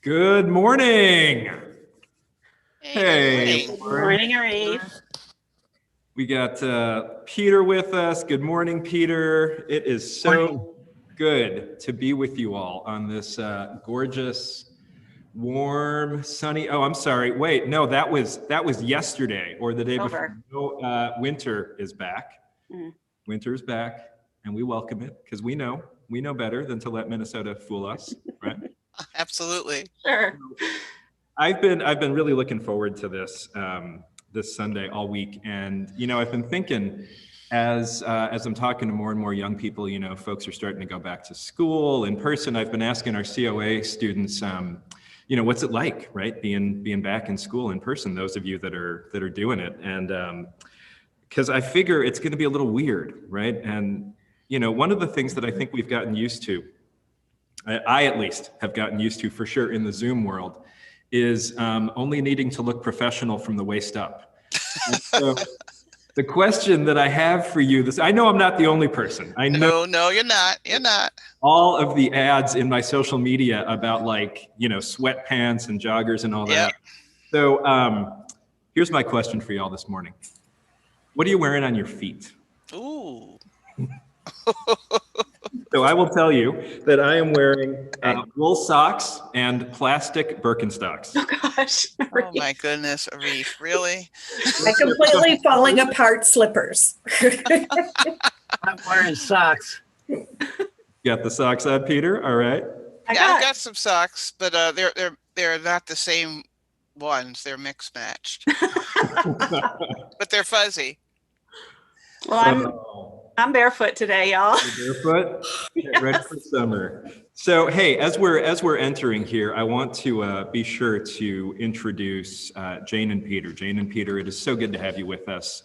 Good morning. Hey, Good morning, Arif. We got Peter with us. Good morning, Peter. It is so good to be with you all on this gorgeous, warm, sunny. Oh, I'm sorry. Wait, no, that was yesterday or the day before. No, winter is back. Winter is back, and we welcome it because we know better than to let Minnesota fool us, right? Absolutely. Sure. I've been really looking forward to this this Sunday all week, and I've been thinking as I'm talking to more and more young people, folks are starting to go back to school in person. I've been asking our COA students, what's it like, right, being back in school in person? Those of you that are doing it, and because I figure it's going to be a little weird, right? And one of the things that I think we've gotten used to, I at least have gotten used to for sure in the Zoom world, is only needing to look professional from the waist up. And so the question that I have for you, I know I'm not the only person. I know. No, you're not. You're not. All of the ads in my social media about sweatpants and joggers and all that. So here's my question for y'all this morning. What are you wearing on your feet? Ooh. So I will tell you that I am wearing wool socks and plastic Birkenstocks. Oh gosh. Oh my goodness, Arif, really? My completely falling apart slippers. I'm wearing socks. Got the socks on, Peter? All right. I've got some socks, but they're not the same ones. They're mixed matched. But they're fuzzy. Well, I'm barefoot today, y'all. You're barefoot? Get ready for summer. So, hey, as we're entering here, I want to be sure to introduce Jane and Peter. Jane and Peter, it is so good to have you with us.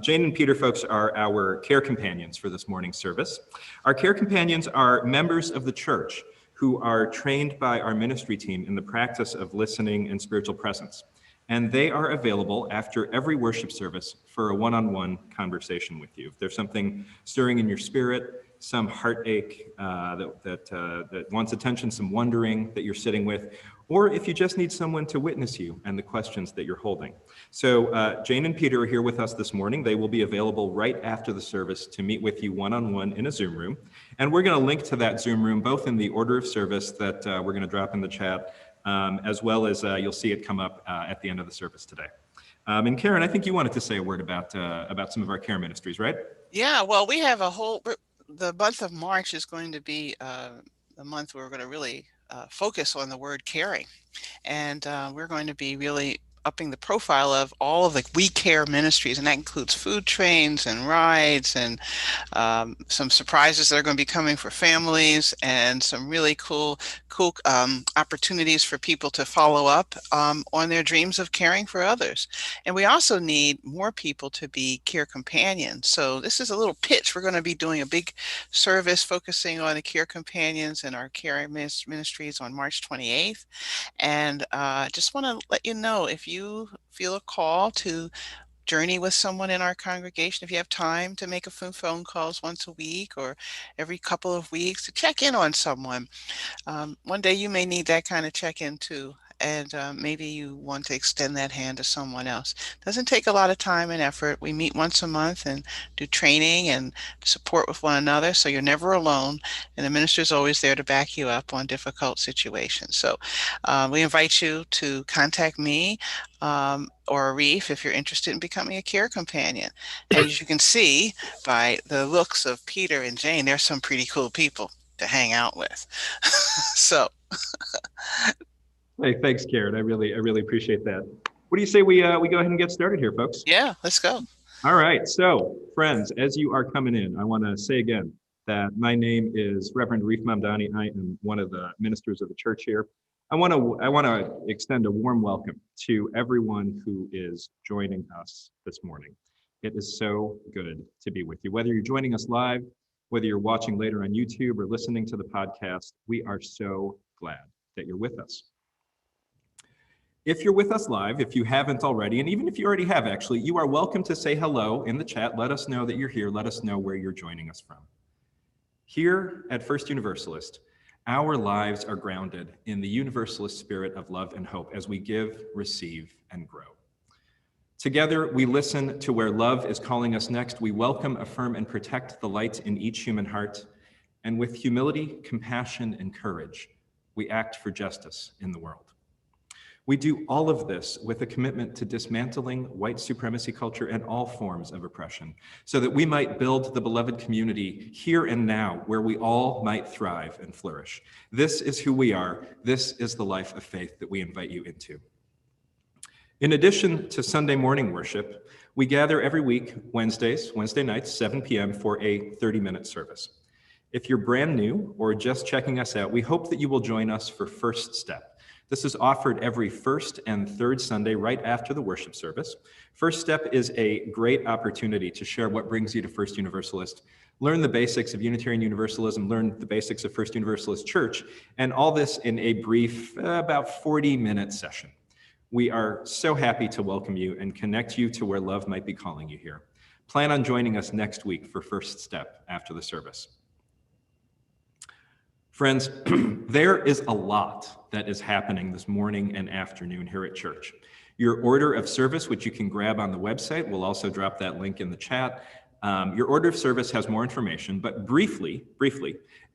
Jane and Peter, folks, are our care companions for this morning's service. Our care companions are members of the church who are trained by our ministry team in the practice of listening and spiritual presence. And they are available after every worship service for a one-on-one conversation with you. If there's something stirring in your spirit, some heartache that wants attention, some wondering that you're sitting with, or if you just need someone to witness you and the questions that you're holding. So Jane and Peter are here with us this morning. They will be available right after the service to meet with you one-on-one in a Zoom room. And we're going to link to that Zoom room both in the order of service that we're going to drop in the chat, as well as you'll see it come up at the end of the service today. And Karen, I think you wanted to say a word about some of our care ministries, right? Yeah, well, we have the month of March is going to be the month where we're going to really focus on the word caring. And we're going to be really upping the profile of all of the We Care ministries, and that includes food trains and rides and some surprises that are going to be coming for families, and some really cool opportunities for people to follow up on their dreams of caring for others. And we also need more people to be care companions. So this is a little pitch. We're going to be doing a big service focusing on the care companions and our care ministries on March 28th. And just want to let you know, if you feel a call to journey with someone in our congregation, if you have time to make a few phone calls once a week or every couple of weeks to check in on someone. One day you may need that kind of check-in too, and maybe you want to extend that hand to someone else. Doesn't take a lot of time and effort. We meet once a month and do training and support with one another, so you're never alone, and the minister is always there to back you up on difficult situations. So we invite you to contact me or Arif if you're interested in becoming a care companion. And as you can see by the looks of Peter and Jane, they're some pretty cool people to hang out with. So Hey, thanks, Karen. I really appreciate that. What do you say we go ahead and get started here, folks? yeah, let's go. All right. So, friends, as you are coming in, I want to say again that my name is Reverend Arif Mamdani. I am one of the ministers of the church here. I want to extend a warm welcome to everyone who is joining us this morning. It is so good to be with you. Whether you're joining us live, whether you're watching later on YouTube or listening to the podcast, we are so glad that you're with us. If you're with us live, if you haven't already, and even if you already have actually, you are welcome to say hello in the chat. Let us know that you're here. Let us know where you're joining us from. Here at First Universalist, Our lives are grounded in the universalist spirit of love and hope as we give, receive, and grow. Together, we listen to where love is calling us next. We welcome, affirm, and protect the light in each human heart. And with humility, compassion, and courage, we act for justice in the world. We do all of this with a commitment to dismantling white supremacy culture and all forms of oppression, so that we might build the beloved community here and now, where we all might thrive and flourish. This is who we are. This is the life of faith that we invite you into. In addition to Sunday morning worship, we gather every week, Wednesday nights, 7 p.m. for a 30-minute service. If you're brand new or just checking us out, we hope that you will join us for First Step. This is offered every first and third Sunday right after the worship service. First Step is a great opportunity to share what brings you to First Universalist, learn the basics of Unitarian Universalism, learn the basics of First Universalist Church, and all this in a brief, about 40-minute session. We are so happy to welcome you and connect you to where love might be calling you here. Plan on joining us next week for First Step after the service. Friends, there is a lot that is happening this morning and afternoon here at church. Your order of service, which you can grab on the website, we'll also drop that link in the chat. Your order of service has more information, but briefly,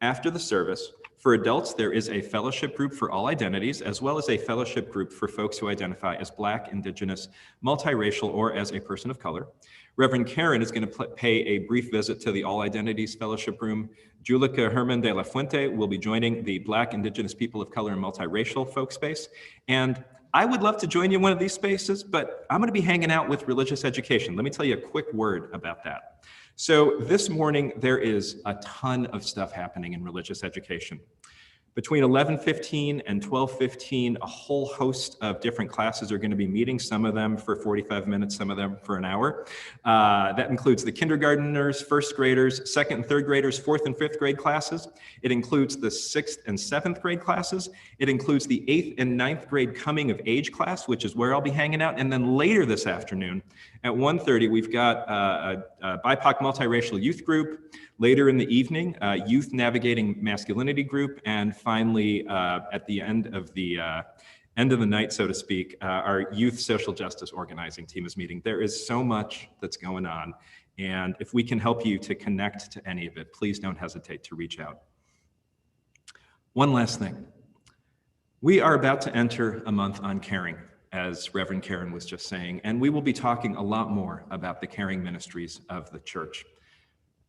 after the service, for adults, there is a fellowship group for all identities, as well as a fellowship group for folks who identify as Black, Indigenous, multiracial, or as a person of color. Reverend Karen is going to pay a brief visit to the All Identities Fellowship Room. Julica Herman de la Fuente will be joining the Black, Indigenous, People of Color, and Multiracial folk space. And I would love to join you in one of these spaces, but I'm going to be hanging out with religious education. Let me tell you a quick word about that. So this morning, there is a ton of stuff happening in religious education. Between 11:15 and 12:15, a whole host of different classes are going to be meeting, some of them for 45 minutes, some of them for an hour. That includes the kindergarteners, first graders, second and third graders, fourth and fifth grade classes. It includes the sixth and seventh grade classes. It includes the eighth and ninth grade coming of age class, which is where I'll be hanging out. And then later this afternoon at 1:30, we've got a BIPOC multiracial youth group. Later in the evening, youth navigating masculinity group, and finally, at the end of the night, so to speak, our youth social justice organizing team is meeting. There is so much that's going on, and if we can help you to connect to any of it, please don't hesitate to reach out. One last thing. We are about to enter a month on caring, as Reverend Karen was just saying, and we will be talking a lot more about the caring ministries of the church.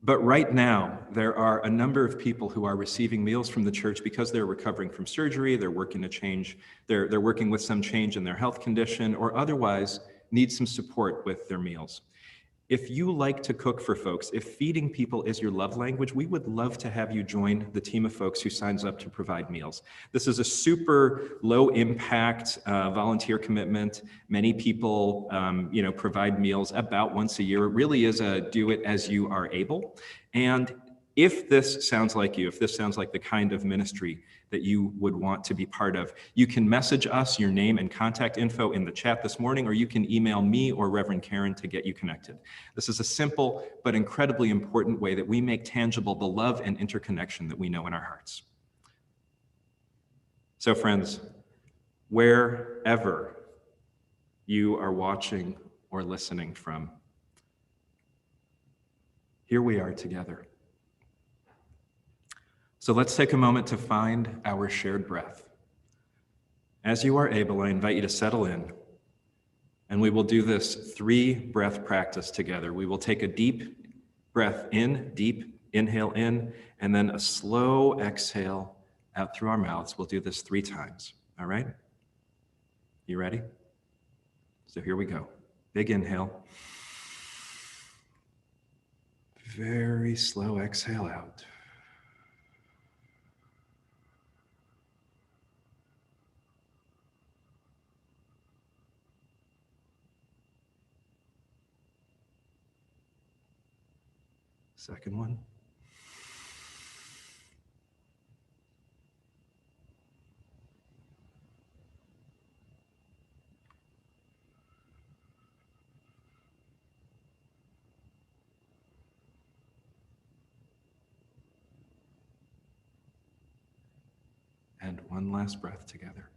But right now, there are a number of people who are receiving meals from the church because they're recovering from surgery, they're working to change, they're working with some change in their health condition, or otherwise need some support with their meals. If you like to cook for folks, if feeding people is your love language, we would love to have you join the team of folks who signs up to provide meals. This is a super low impact volunteer commitment. Many people provide meals about once a year. It really is a do it as you are able. And if this sounds like you, if this sounds like the kind of ministry that you would want to be part of, you can message us your name and contact info in the chat this morning, or you can email me or Reverend Karen to get you connected. This is a simple but incredibly important way that we make tangible the love and interconnection that we know in our hearts. So friends, wherever you are watching or listening from, here we are together. So let's take a moment to find our shared breath. As you are able, I invite you to settle in, and we will do this 3-breath practice together. We will take a deep breath in, deep inhale in, and then a slow exhale out through our mouths. We'll do this 3 times, all right? You ready? So here we go. Big inhale. Very slow exhale out. Second one. And one last breath together.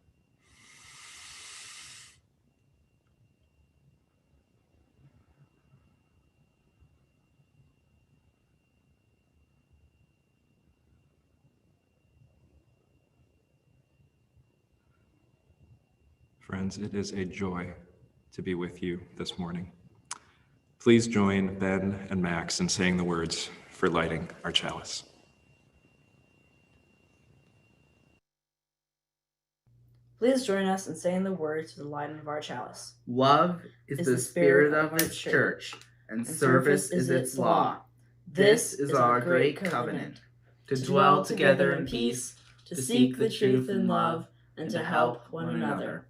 Friends, it is a joy to be with you this morning. Please join Ben and Max in saying the words for lighting our chalice. Please join us in saying the words for the lighting of our chalice. Love is the spirit of its church, and service is its law. This is our great covenant, to dwell together in peace, to seek the truth in love, and to help one another.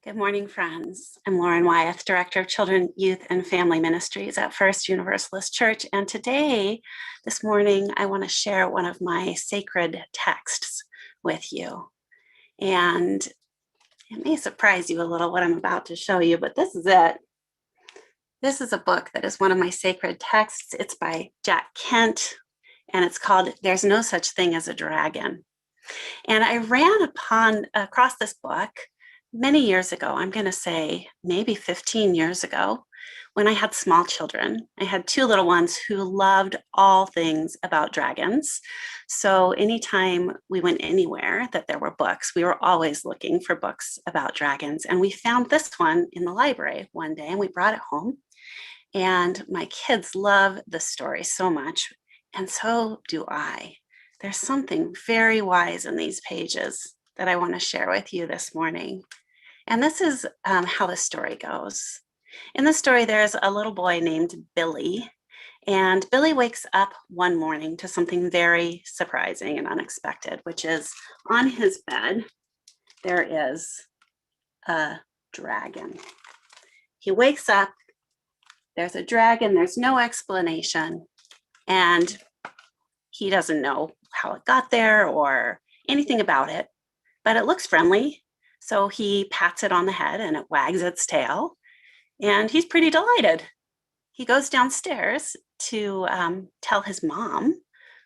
Good morning, friends. I'm Lauren Wyeth, Director of Children, Youth, and Family Ministries at First Universalist Church. And today, this morning, I want to share one of my sacred texts with you. And it may surprise you a little what I'm about to show you, but this is it. This is a book that is one of my sacred texts. It's by Jack Kent, and it's called There's No Such Thing as a Dragon. And I ran across this book many years ago. I'm going to say maybe 15 years ago, when I had small children. I had two little ones who loved all things about dragons. So anytime we went anywhere that there were books, we were always looking for books about dragons. And we found this one in the library one day, and we brought it home. And my kids love the story so much, and so do I. There's something very wise in these pages that I want to share with you this morning. And this is how the story goes. In the story, there's a little boy named Billy. And Billy wakes up one morning to something very surprising and unexpected, which is on his bed, there is a dragon. He wakes up, there's a dragon, there's no explanation, and he doesn't know how it got there or anything about it, but it looks friendly. So he pats it on the head and it wags its tail, and he's pretty delighted. He goes downstairs to tell his mom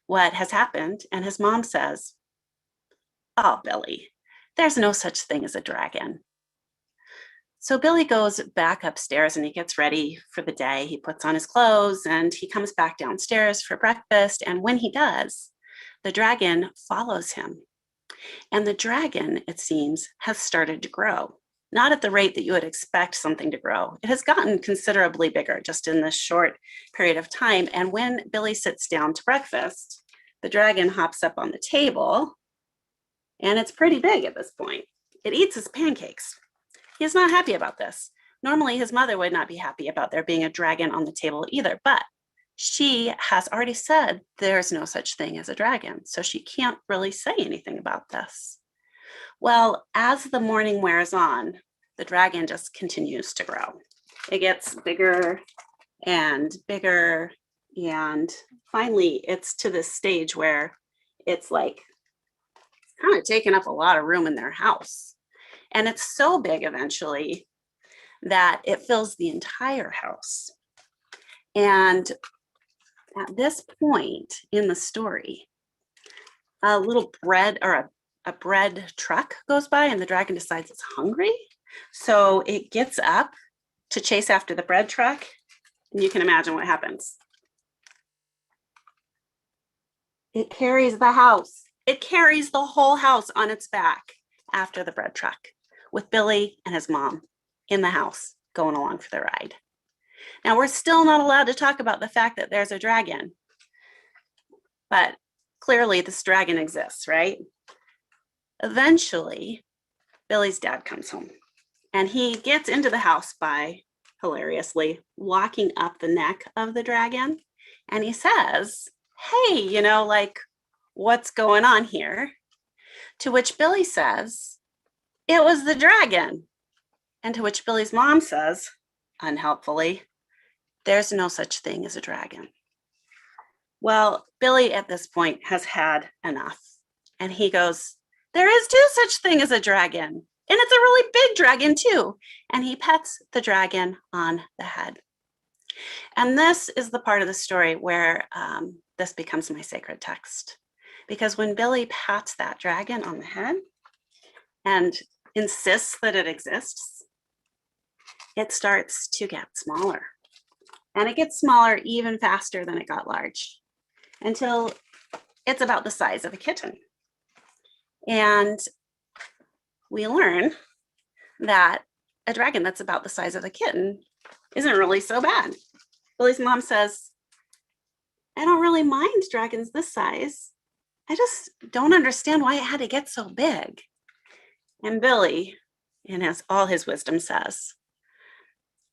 what has happened, and his mom says, "Oh, Billy, there's no such thing as a dragon." So Billy goes back upstairs and he gets ready for the day. He puts on his clothes and he comes back downstairs for breakfast. And when he does, the dragon follows him. And the dragon, it seems, has started to grow. Not at the rate that you would expect something to grow. It has gotten considerably bigger just in this short period of time. And when Billy sits down to breakfast, the dragon hops up on the table, and it's pretty big at this point. It eats his pancakes. He's not happy about this. Normally, his mother would not be happy about there being a dragon on the table either, but she has already said there's no such thing as a dragon, so she can't really say anything about this. Well, as the morning wears on, the dragon just continues to grow. It gets bigger and bigger, and finally it's to this stage where it's like kind of taking up a lot of room in their house. And it's so big eventually that it fills the entire house. And at this point in the story, a little bread or a bread truck goes by, and the dragon decides it's hungry. So it gets up to chase after the bread truck, and you can imagine what happens. It carries the house. It carries the whole house on its back after the bread truck, with Billy and his mom in the house going along for the ride. Now, we're still not allowed to talk about the fact that there's a dragon, but clearly this dragon exists, right? Eventually, Billy's dad comes home, and he gets into the house by, hilariously, walking up the neck of the dragon, and he says, "Hey, what's going on here?" To which Billy says, "It was the dragon." And to which Billy's mom says, unhelpfully, "There's no such thing as a dragon." Well, Billy at this point has had enough. And he goes, "There is no such thing as a dragon. And it's a really big dragon too." And he pets the dragon on the head. And this is the part of the story where this becomes my sacred text. Because when Billy pats that dragon on the head and insists that it exists, it starts to get smaller. And it gets smaller even faster than it got large, until it's about the size of a kitten. And we learn that a dragon that's about the size of a kitten isn't really so bad. Billy's mom says, I don't really mind dragons this size. I just don't understand why it had to get so big. And Billy, in all his wisdom, says,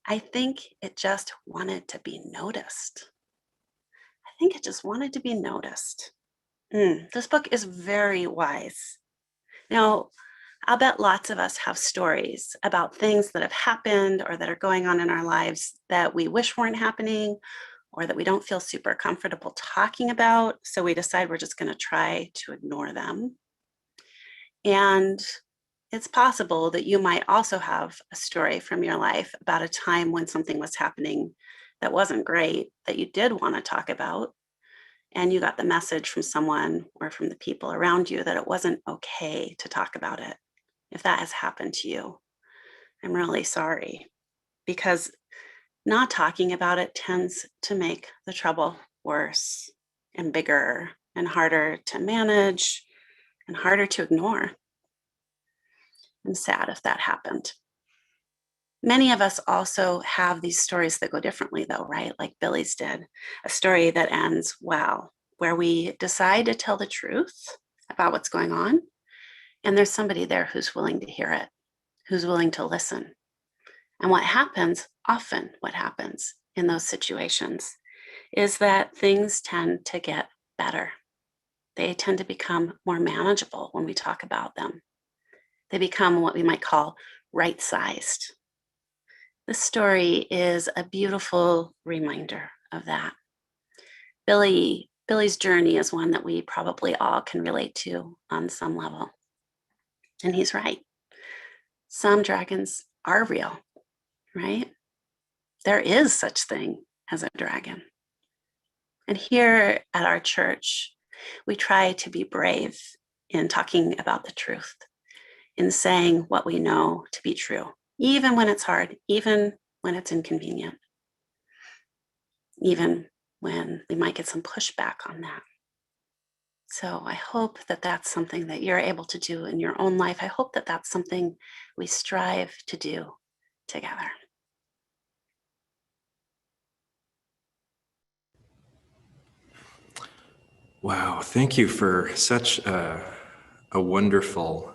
I think it just wanted to be noticed. I think it just wanted to be noticed. This book is very wise. Now, I'll bet lots of us have stories about things that have happened or that are going on in our lives that we wish weren't happening, or that we don't feel super comfortable talking about. So we decide we're just going to try to ignore them. And it's possible that you might also have a story from your life about a time when something was happening that wasn't great, that you did want to talk about, and you got the message from someone or from the people around you that it wasn't okay to talk about it. If that has happened to you, I'm really sorry, because not talking about it tends to make the trouble worse and bigger and harder to manage and harder to ignore. I'm sad if that happened. Many of us also have these stories that go differently though, right? Like Billy's did, a story that ends well, where we decide to tell the truth about what's going on, and there's somebody there who's willing to hear it, who's willing to listen. And what happens in those situations is that things tend to get better. They tend to become more manageable when we talk about them. They become what we might call right-sized. This story is a beautiful reminder of that. Billy's journey is one that we probably all can relate to on some level. And he's right. Some dragons are real, right? There is such thing as a dragon. And here at our church, we try to be brave in talking about the truth, in saying what we know to be true, even when it's hard, even when it's inconvenient, even when we might get some pushback on that. So I hope that that's something that you're able to do in your own life. I hope that that's something we strive to do together. Wow, thank you for such a wonderful,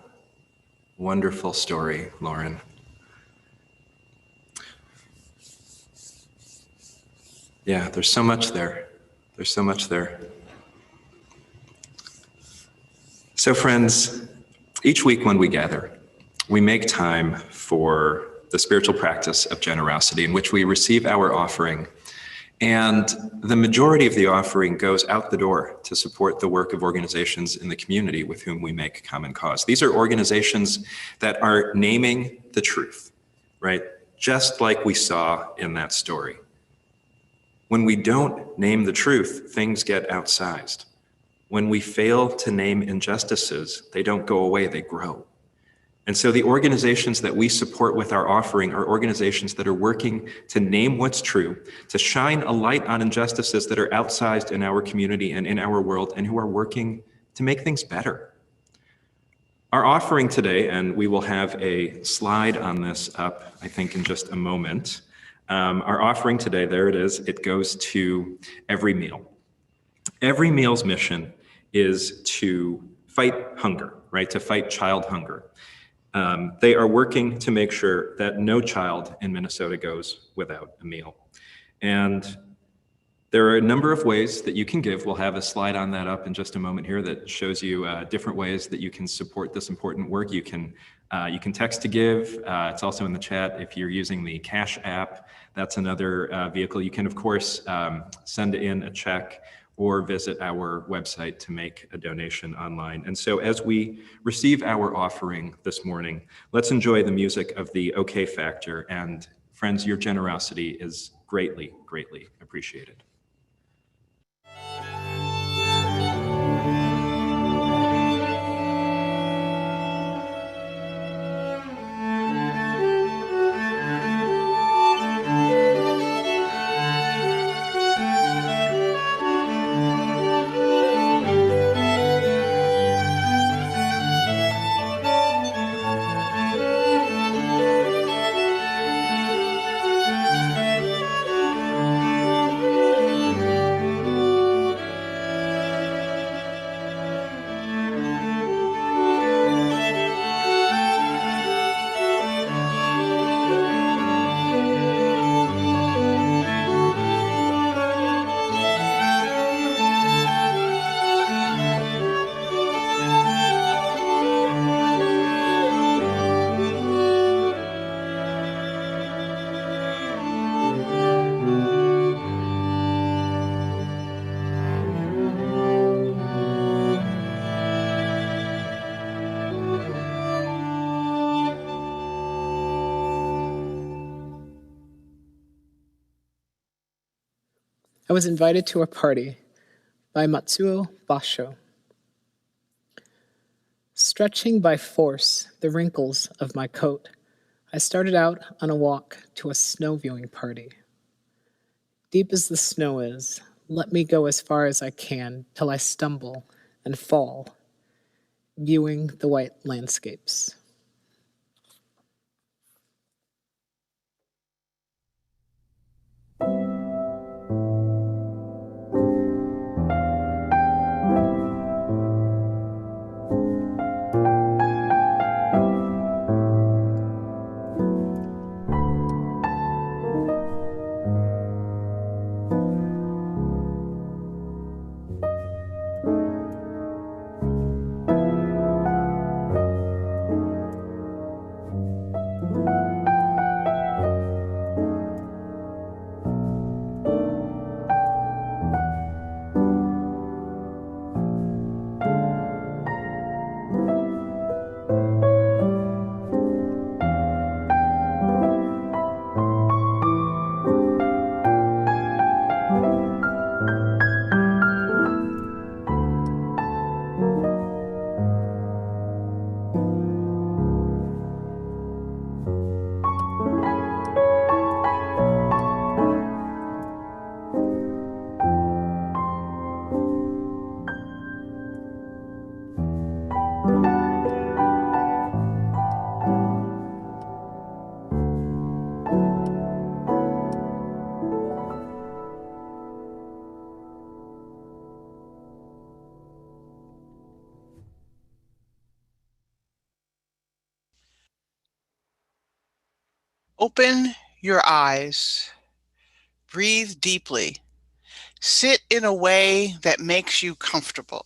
wonderful story, Lauren. Yeah, there's so much there. There's so much there. So friends, each week when we gather, we make time for the spiritual practice of generosity, in which we receive our offering. And the majority of the offering goes out the door to support the work of organizations in the community with whom we make common cause. These are organizations that are naming the truth, right? Just like we saw in that story. When we don't name the truth, things get outsized. When we fail to name injustices, they don't go away, they grow. And so the organizations that we support with our offering are organizations that are working to name what's true, to shine a light on injustices that are outsized in our community and in our world, and who are working to make things better. Our offering today, and we will have a slide on this up, I think, in just a moment. Our offering today, there it is, it goes to Every Meal. Every Meal's mission is to fight hunger, right? To fight child hunger. They are working to make sure that no child in Minnesota goes without a meal. And there are a number of ways that you can give. We'll have a slide on that up in just a moment here that shows you different ways that you can support this important work. You can text to give. It's also in the chat if you're using the Cash app. That's another vehicle. You can, of course, send in a check or visit our website to make a donation online. And so as we receive our offering this morning, let's enjoy the music of the OK Factor. And friends, your generosity is greatly, greatly appreciated. I was invited to a party by Matsuo Basho. Stretching by force the wrinkles of my coat, I started out on a walk to a snow viewing party. Deep as the snow is, let me go as far as I can till I stumble and fall, viewing the white landscapes. Open your eyes, breathe deeply, sit in a way that makes you comfortable.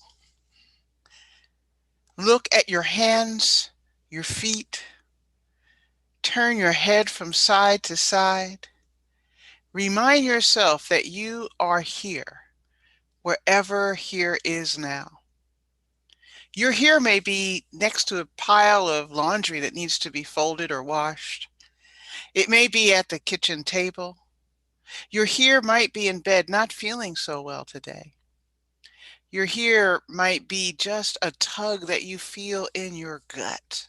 Look at your hands, your feet, turn your head from side to side. Remind yourself that you are here, wherever here is now. Your here may be next to a pile of laundry that needs to be folded or washed. It may be at the kitchen table. Your here might be in bed not feeling so well today. Your here might be just a tug that you feel in your gut.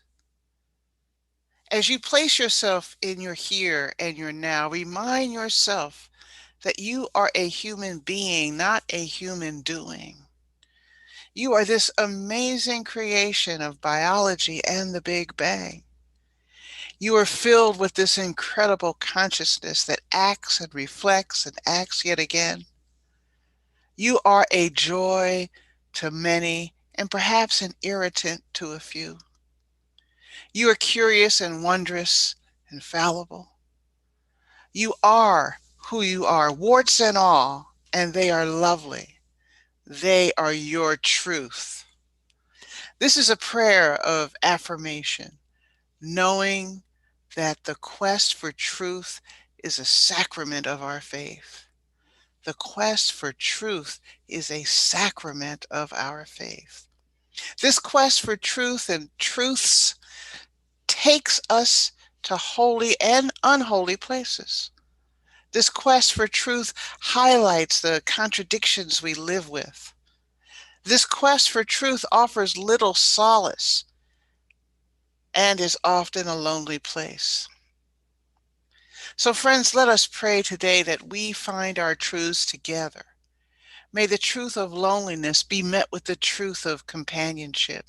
As you place yourself in your here and your now, remind yourself that you are a human being, not a human doing. You are this amazing creation of biology and the Big Bang. You are filled with this incredible consciousness that acts and reflects and acts yet again. You are a joy to many and perhaps an irritant to a few. You are curious and wondrous and fallible. You are who you are, warts and all, and they are lovely. They are your truth. This is a prayer of affirmation, knowing that the quest for truth is a sacrament of our faith. The quest for truth is a sacrament of our faith. This quest for truth and truths takes us to holy and unholy places. This quest for truth highlights the contradictions we live with. This quest for truth offers little solace and is often a lonely place. So friends, let us pray today that we find our truths together. May the truth of loneliness be met with the truth of companionship.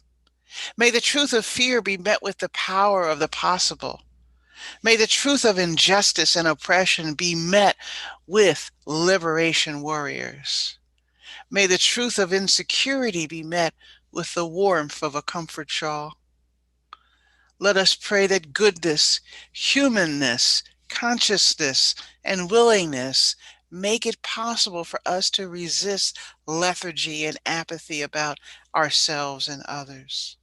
May the truth of fear be met with the power of the possible. May the truth of injustice and oppression be met with liberation warriors. May the truth of insecurity be met with the warmth of a comfort shawl. Let us pray that goodness, humanness, consciousness, and willingness make it possible for us to resist lethargy and apathy about ourselves and others.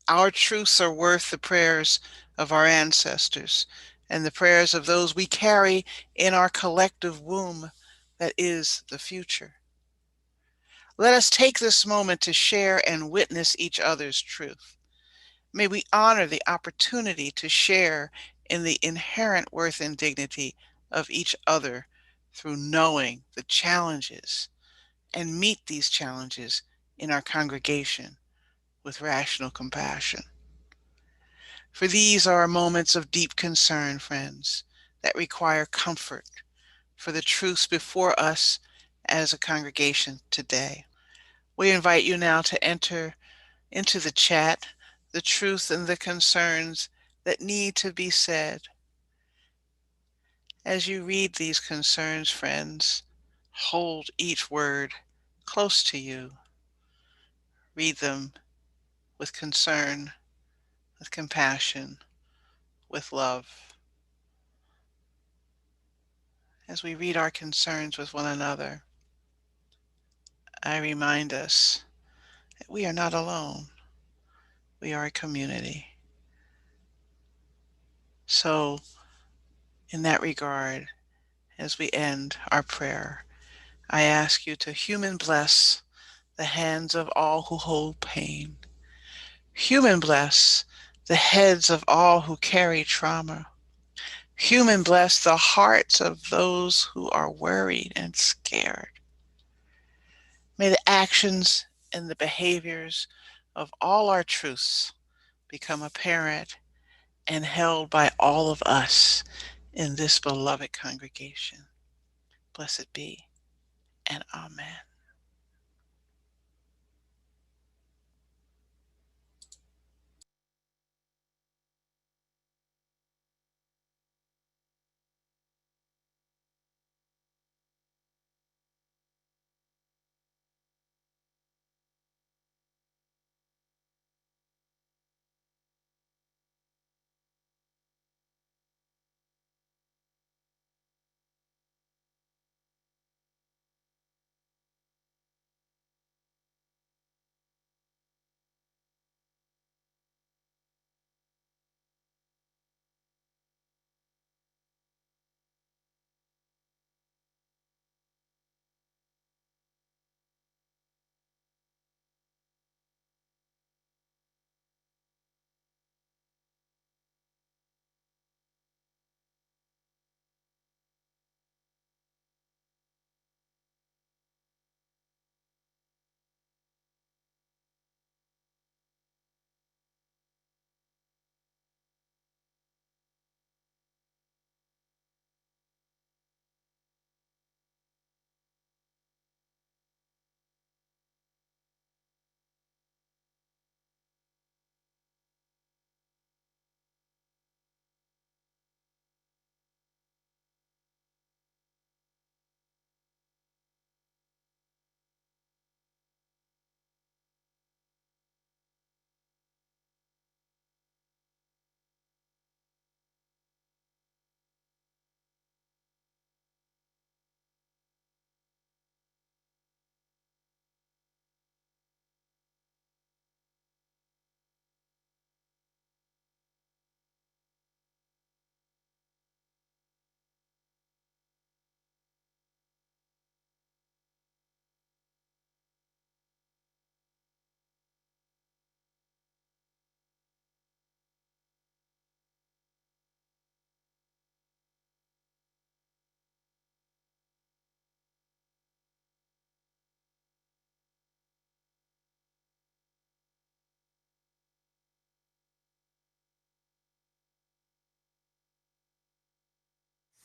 Our truths are worth the prayers of our ancestors and the prayers of those we carry in our collective womb that is the future. Let us take this moment to share and witness each other's truth. May we honor the opportunity to share in the inherent worth and dignity of each other through knowing the challenges and meet these challenges in our congregation with rational compassion. For these are moments of deep concern, friends, that require comfort for the truths before us as a congregation today. We invite you now to enter into the chat the truth and the concerns that need to be said. As you read these concerns, friends, hold each word close to you. Read them with concern, with compassion, with love. As we read our concerns with one another, I remind us that we are not alone. We are a community. So, in that regard, as we end our prayer, I ask you to human bless the hands of all who hold pain. Human bless the heads of all who carry trauma. Human bless the hearts of those who are worried and scared. May the actions and the behaviors of all our truths become apparent and held by all of us in this beloved congregation. Blessed be, and amen.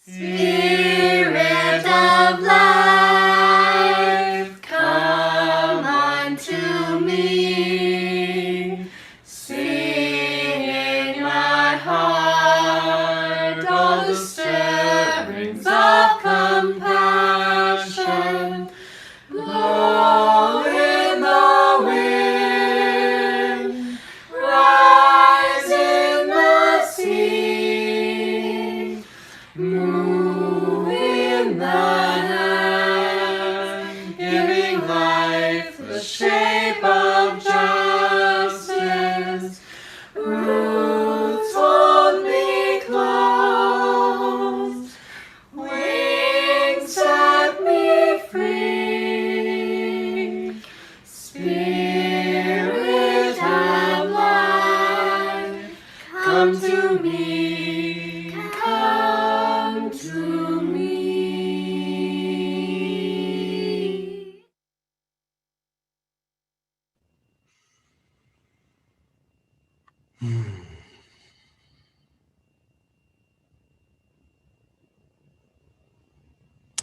Spirit of life, come unto me. Sing in my heart all the stirrings of compassion. Blow in the wind, rise in the sea. Move in the hand, giving life the shape of giants.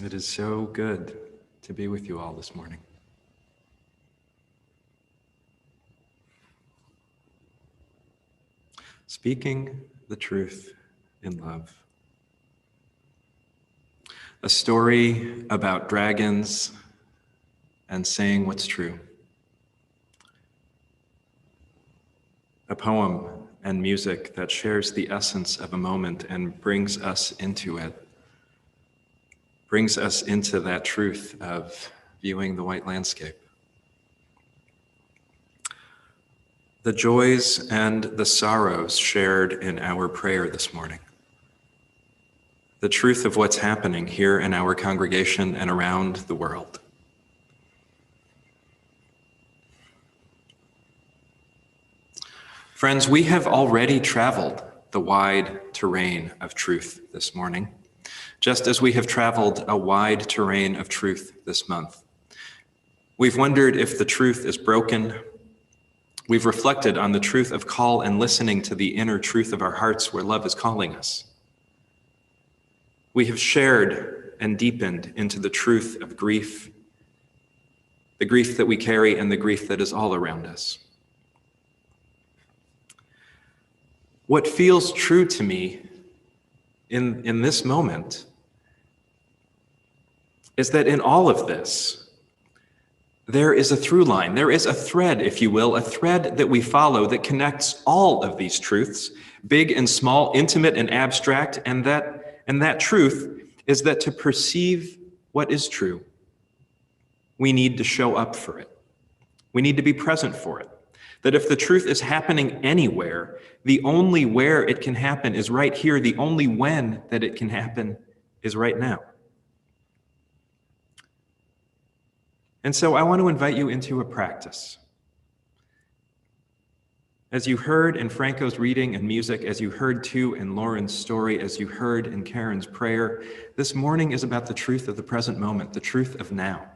It is so good to be with you all this morning. Speaking the truth in love. A story about dragons and saying what's true. A poem and music that shares the essence of a moment and brings us into it. Brings us into that truth of viewing the white landscape. The joys and the sorrows shared in our prayer this morning. The truth of what's happening here in our congregation and around the world. Friends, we have already traveled the wide terrain of truth this morning, just as we have traveled a wide terrain of truth this month. We've wondered if the truth is broken. We've reflected on the truth of call and listening to the inner truth of our hearts where love is calling us. We have shared and deepened into the truth of grief, the grief that we carry and the grief that is all around us. What feels true to me in this moment is that in all of this, there is a through line, there is a thread, if you will, a thread that we follow that connects all of these truths, big and small, intimate and abstract, and that truth is that to perceive what is true, we need to show up for it. We need to be present for it. That if the truth is happening anywhere, the only where it can happen is right here. The only when that it can happen is right now. And so I want to invite you into a practice. As you heard in Franco's reading and music, as you heard too in Lauren's story, as you heard in Karen's prayer, this morning is about the truth of the present moment, the truth of now.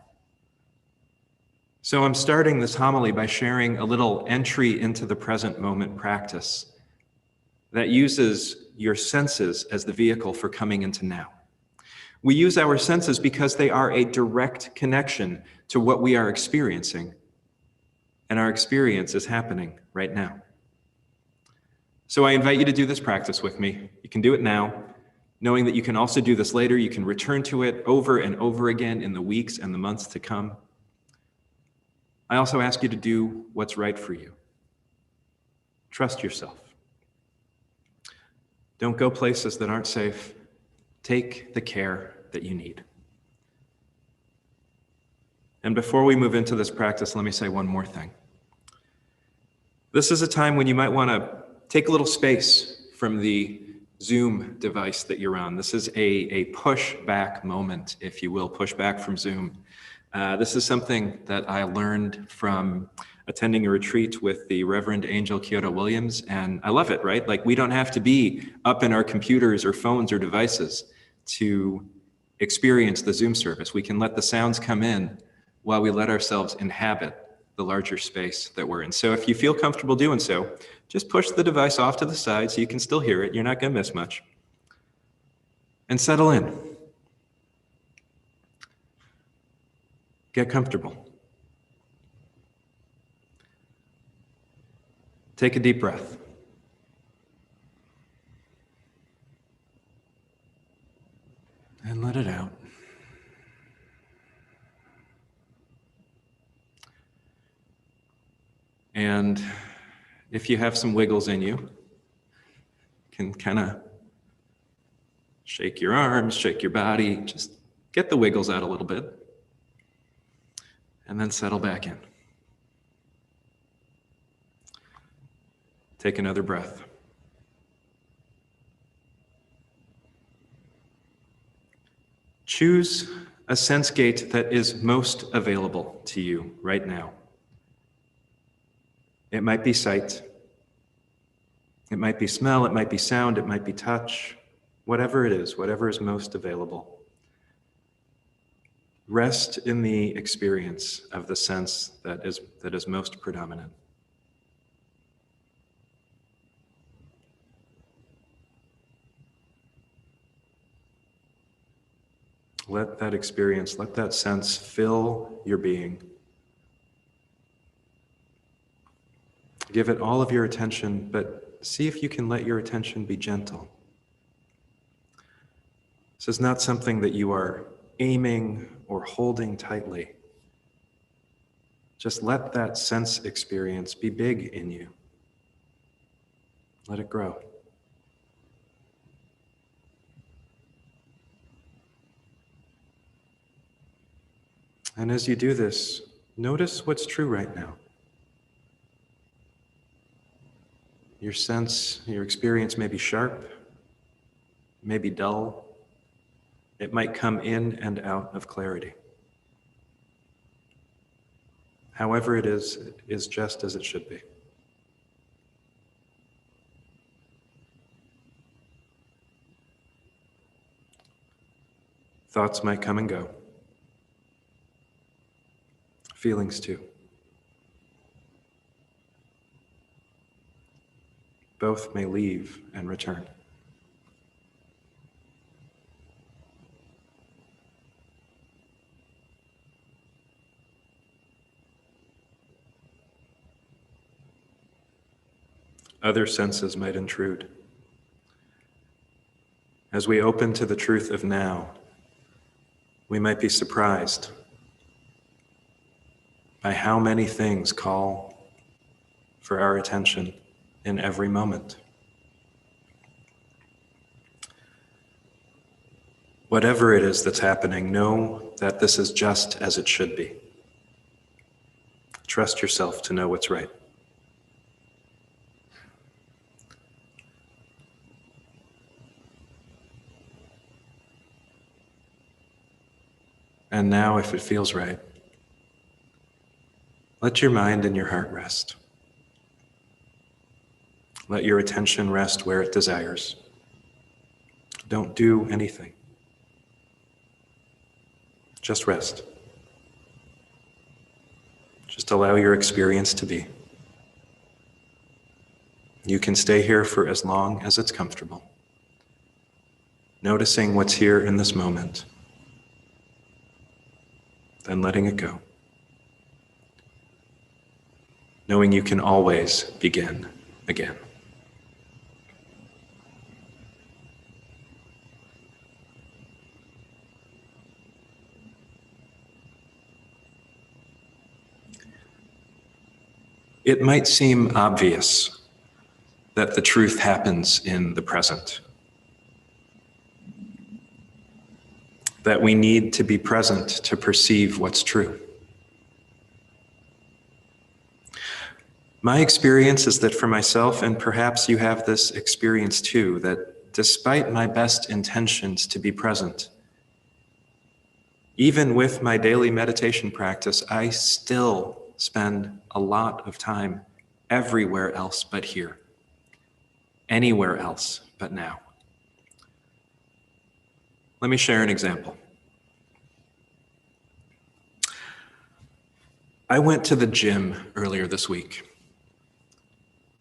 So I'm starting this homily by sharing a little entry into the present moment practice that uses your senses as the vehicle for coming into now. We use our senses because they are a direct connection to what we are experiencing, and our experience is happening right now. So I invite you to do this practice with me. You can do it now, knowing that you can also do this later. You can return to it over and over again in the weeks and the months to come. I also ask you to do what's right for you. Trust yourself. Don't go places that aren't safe. Take the care that you need. And before we move into this practice, let me say one more thing. This is a time when you might want to take a little space from the Zoom device that you're on. This is a push back moment, if you will, push back from Zoom. This is something that I learned from attending a retreat with the Reverend Angel Kyoto Williams, and I love it, right? Like, we don't have to be up in our computers or phones or devices to experience the Zoom service. We can let the sounds come in while we let ourselves inhabit the larger space that we're in. So if you feel comfortable doing so, just push the device off to the side so you can still hear it. You're not going to miss much. And settle in. Get comfortable. Take a deep breath. And let it out. And if you have some wiggles in you, can kind of shake your arms, shake your body, just get the wiggles out a little bit. And then settle back in. Take another breath. Choose a sense gate that is most available to you right now. It might be sight. It might be smell. It might be sound. It might be touch. Whatever it is, whatever is most available. Rest in the experience of the sense that is most predominant. Let that experience, let that sense fill your being. Give it all of your attention, but see if you can let your attention be gentle. This is not something that you are aiming or holding tightly. Just let that sense experience be big in you. Let it grow. And as you do this, notice what's true right now. Your sense, your experience may be sharp, may be dull. It might come in and out of clarity. However it is just as it should be. Thoughts might come and go. Feelings too. Both may leave and return. Other senses might intrude. As we open to the truth of now, we might be surprised by how many things call for our attention in every moment. Whatever it is that's happening, know that this is just as it should be. Trust yourself to know what's right. And now, if it feels right, let your mind and your heart rest. Let your attention rest where it desires. Don't do anything. Just rest. Just allow your experience to be. You can stay here for as long as it's comfortable, noticing what's here in this moment, then letting it go, knowing you can always begin again. It might seem obvious that the truth happens in the present, that we need to be present to perceive what's true. My experience is that for myself, and perhaps you have this experience too, that despite my best intentions to be present, even with my daily meditation practice, I still spend a lot of time everywhere else but here, anywhere else but now. Let me share an example. I went to the gym earlier this week.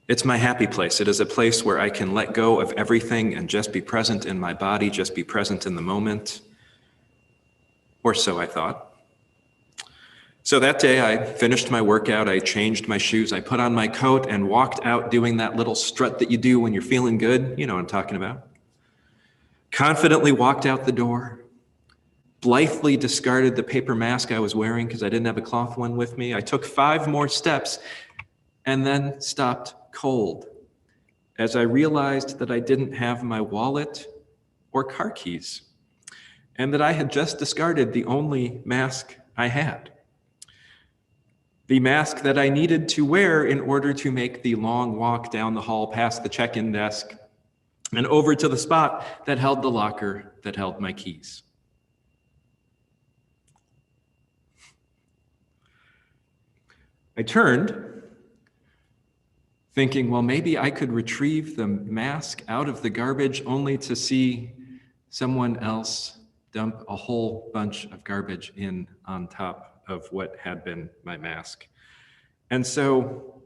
It's my happy place. It is a place where I can let go of everything and just be present in my body, just be present in the moment. Or so I thought. So that day I finished my workout, I changed my shoes, I put on my coat and walked out doing that little strut that you do when you're feeling good. You know what I'm talking about. Confidently walked out the door, blithely discarded the paper mask I was wearing because I didn't have a cloth one with me. I took 5 more steps and then stopped cold as I realized that I didn't have my wallet or car keys and that I had just discarded the only mask I had. The mask that I needed to wear in order to make the long walk down the hall past the check-in desk and over to the spot that held the locker that held my keys. I turned, thinking, well, maybe I could retrieve the mask out of the garbage only to see someone else dump a whole bunch of garbage in on top of what had been my mask. And so,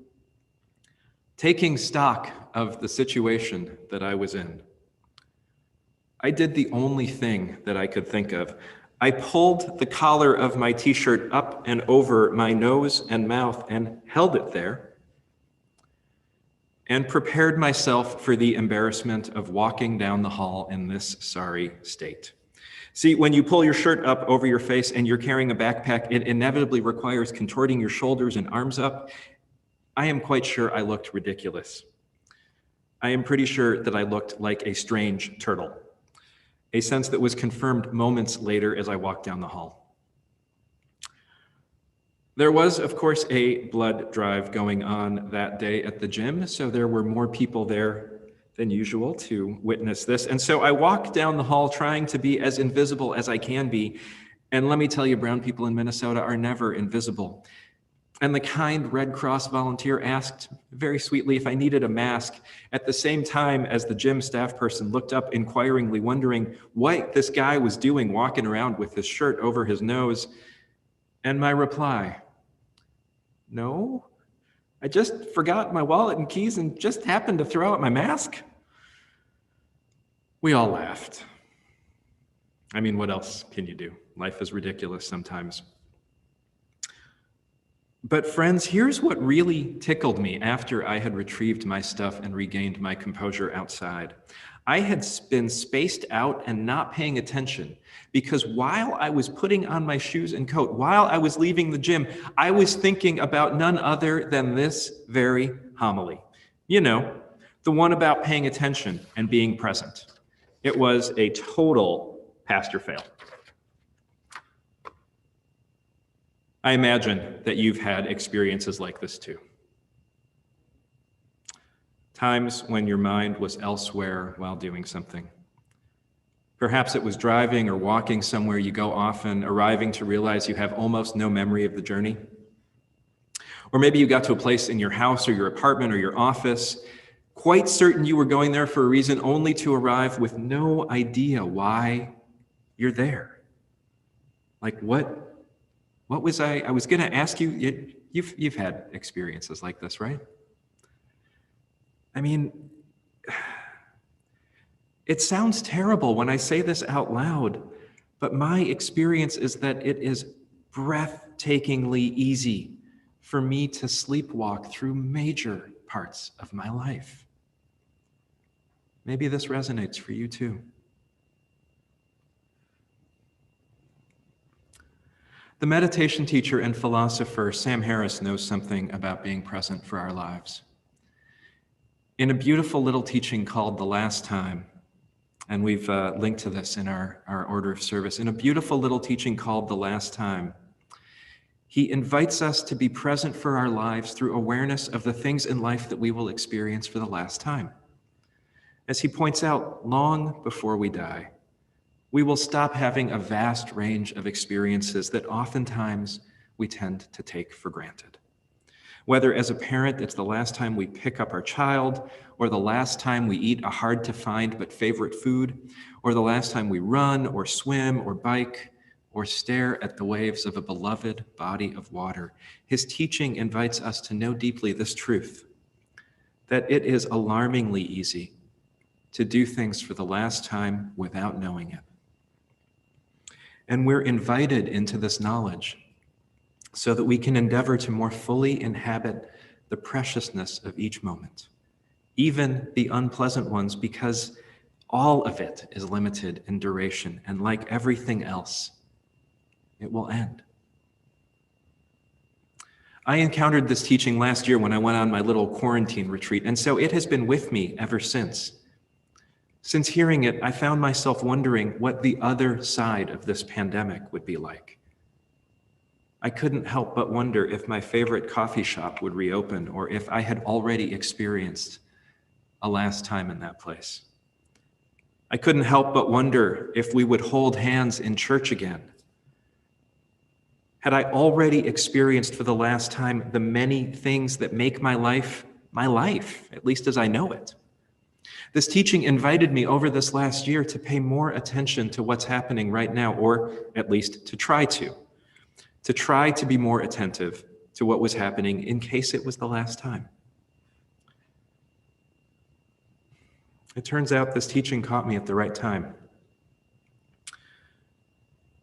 taking stock of the situation that I was in, I did the only thing that I could think of. I pulled the collar of my t-shirt up and over my nose and mouth and held it there and prepared myself for the embarrassment of walking down the hall in this sorry state. See, when you pull your shirt up over your face and you're carrying a backpack, it inevitably requires contorting your shoulders and arms up. I am quite sure I looked ridiculous. I am pretty sure that I looked like a strange turtle, a sense that was confirmed moments later as I walked down the hall. There was, of course, a blood drive going on that day at the gym, so there were more people there than usual to witness this. And so I walked down the hall trying to be as invisible as I can be. And let me tell you, brown people in Minnesota are never invisible. And the kind Red Cross volunteer asked very sweetly if I needed a mask at the same time as the gym staff person looked up inquiringly, wondering what this guy was doing walking around with his shirt over his nose. And my reply, no, I just forgot my wallet and keys and just happened to throw out my mask. We all laughed. I mean, what else can you do? Life is ridiculous sometimes. But friends, here's what really tickled me after I had retrieved my stuff and regained my composure outside. I had been spaced out and not paying attention because while I was putting on my shoes and coat, while I was leaving the gym, I was thinking about none other than this very homily. You know, the one about paying attention and being present. It was a total pastor fail. I imagine that you've had experiences like this too. Times when your mind was elsewhere while doing something. Perhaps it was driving or walking somewhere you go often, arriving to realize you have almost no memory of the journey. Or maybe you got to a place in your house or your apartment or your office, quite certain you were going there for a reason, only to arrive with no idea why you're there. Like what was I was going to ask you, you've had experiences like this, right? I mean, it sounds terrible when I say this out loud, but my experience is that it is breathtakingly easy for me to sleepwalk through major parts of my life. Maybe this resonates for you too. The meditation teacher and philosopher Sam Harris knows something about being present for our lives. In a beautiful little teaching called The Last Time, and we've linked to this in our order of service, in a beautiful little teaching called The Last Time, he invites us to be present for our lives through awareness of the things in life that we will experience for the last time. As he points out, long before we die, we will stop having a vast range of experiences that oftentimes we tend to take for granted. Whether as a parent, it's the last time we pick up our child, or the last time we eat a hard to find but favorite food, or the last time we run or swim or bike or stare at the waves of a beloved body of water. His teaching invites us to know deeply this truth, that it is alarmingly easy to do things for the last time without knowing it. And we're invited into this knowledge so that we can endeavor to more fully inhabit the preciousness of each moment, even the unpleasant ones, because all of it is limited in duration, and like everything else, it will end. I encountered this teaching last year when I went on my little quarantine retreat, and so it has been with me ever since. Since hearing it, I found myself wondering what the other side of this pandemic would be like. I couldn't help but wonder if my favorite coffee shop would reopen, or if I had already experienced a last time in that place. I couldn't help but wonder if we would hold hands in church again. Had I already experienced for the last time the many things that make my life, at least as I know it? This teaching invited me over this last year to pay more attention to what's happening right now, or at least to try to be more attentive to what was happening in case it was the last time. It turns out this teaching caught me at the right time.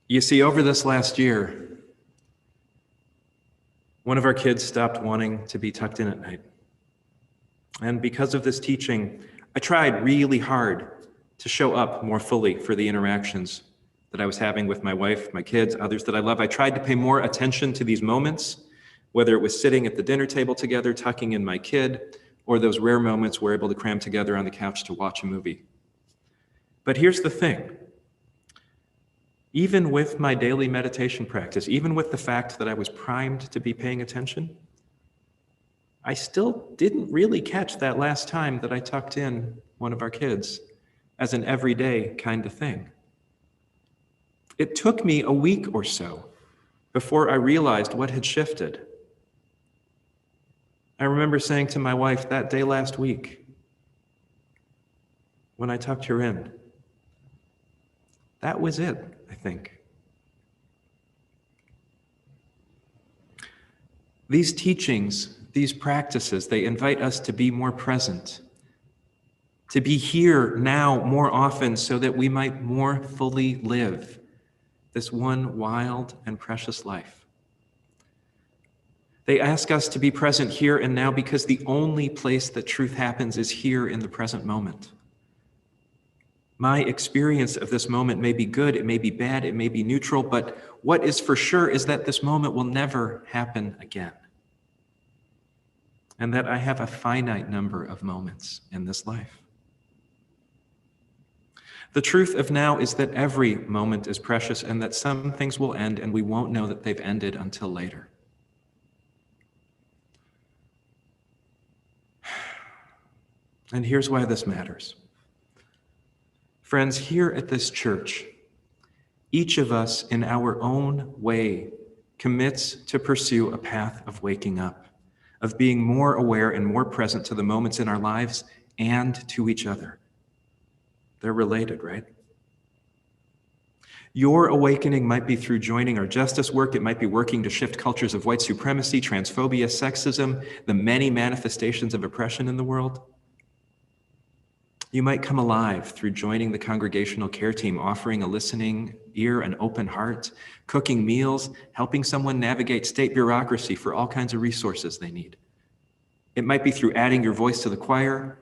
You see, over this last year, one of our kids stopped wanting to be tucked in at night. And because of this teaching, I tried really hard to show up more fully for the interactions that I was having with my wife, my kids, others that I love. I tried to pay more attention to these moments, whether it was sitting at the dinner table together, tucking in my kid, or those rare moments we're able to cram together on the couch to watch a movie. But here's the thing. Even with my daily meditation practice, even with the fact that I was primed to be paying attention, I still didn't really catch that last time that I tucked in one of our kids as an everyday kind of thing. It took me a week or so before I realized what had shifted. I remember saying to my wife that day last week, when I tucked her in, that was it, I think. These teachings, these practices, they invite us to be more present, to be here now more often so that we might more fully live this one wild and precious life. They ask us to be present here and now because the only place that truth happens is here in the present moment. My experience of this moment may be good, it may be bad, it may be neutral, but what is for sure is that this moment will never happen again. And that I have a finite number of moments in this life. The truth of now is that every moment is precious and that some things will end and we won't know that they've ended until later. And here's why this matters. Friends, here at this church, each of us in our own way commits to pursue a path of waking up, of being more aware and more present to the moments in our lives and to each other. They're related, right? Your awakening might be through joining our justice work. It might be working to shift cultures of white supremacy, transphobia, sexism, the many manifestations of oppression in the world. You might come alive through joining the congregational care team, offering a listening ear, an open heart, cooking meals, helping someone navigate state bureaucracy for all kinds of resources they need. It might be through adding your voice to the choir.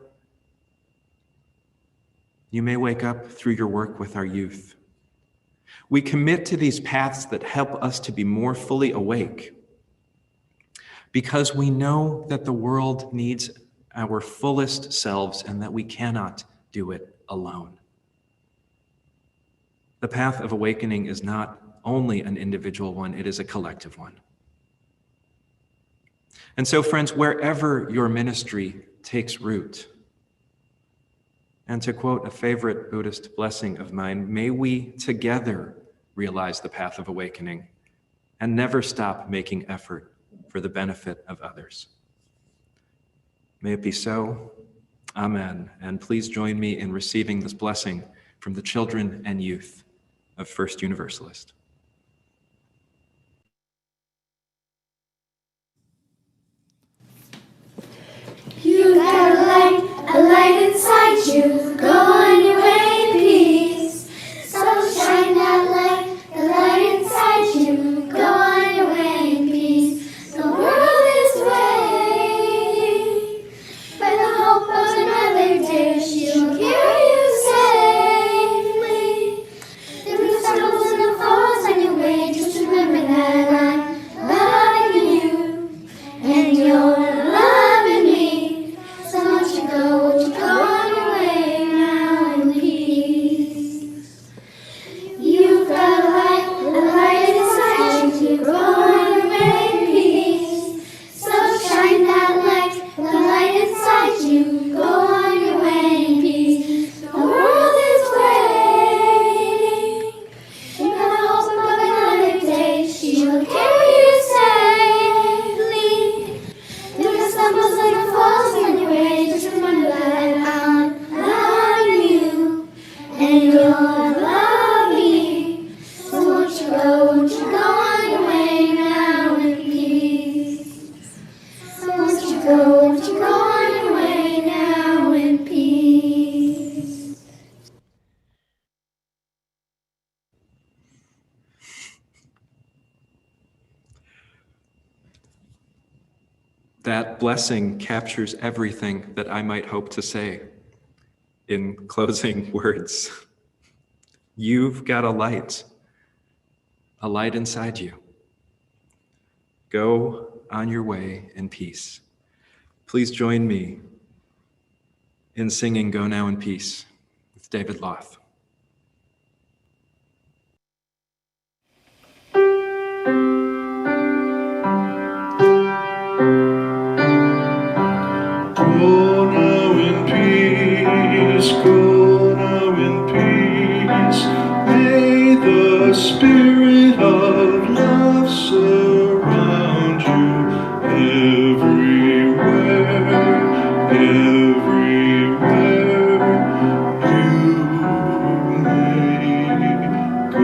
You may wake up through your work with our youth. We commit to these paths that help us to be more fully awake because we know that the world needs our fullest selves and that we cannot do it alone. The path of awakening is not only an individual one, it is a collective one. And so, friends, wherever your ministry takes root, and to quote a favorite Buddhist blessing of mine, may we together realize the path of awakening and never stop making effort for the benefit of others. May it be so. Amen. And please join me in receiving this blessing from the children and youth of First Universalist. You got a light inside you. Go on your way in peace. So shine that light, the light inside you. Go on your way in peace. The world is waiting for the hope of another day. She'll carry you safely through the stumbles and the falls on your way. Just remember that I'm loving you and you're loving me. So won't you go on your way now in peace. You've got a light inside you. Go on your way in peace. So shine that light, the light inside you. Go on your way in peace. The world is waiting in the hope of another day. She will carry you safely through the stumbles and the falls on your way. Just remember that I'm loving you and you're loving me. So won't you go on your way now in peace. So won't you go on your way now in peace. that blessing captures everything that I might hope to say in closing words. You've got a light inside you. Go on your way in peace. Please join me in singing Go Now in Peace with David Loth. Go now in peace, go now in peace. May the spirit of love surround you everywhere, everywhere you may go.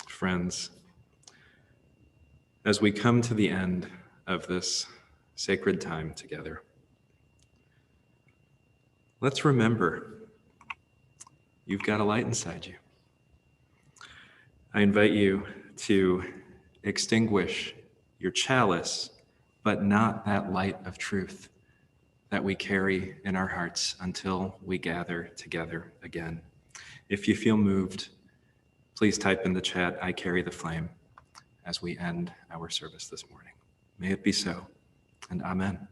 Friends, as we come to the end of this sacred time together, let's remember you've got a light inside you. I invite you to extinguish your chalice, but not that light of truth that we carry in our hearts until we gather together again. If you feel moved, please type in the chat, I carry the flame, as we end our service this morning. May it be so, and amen.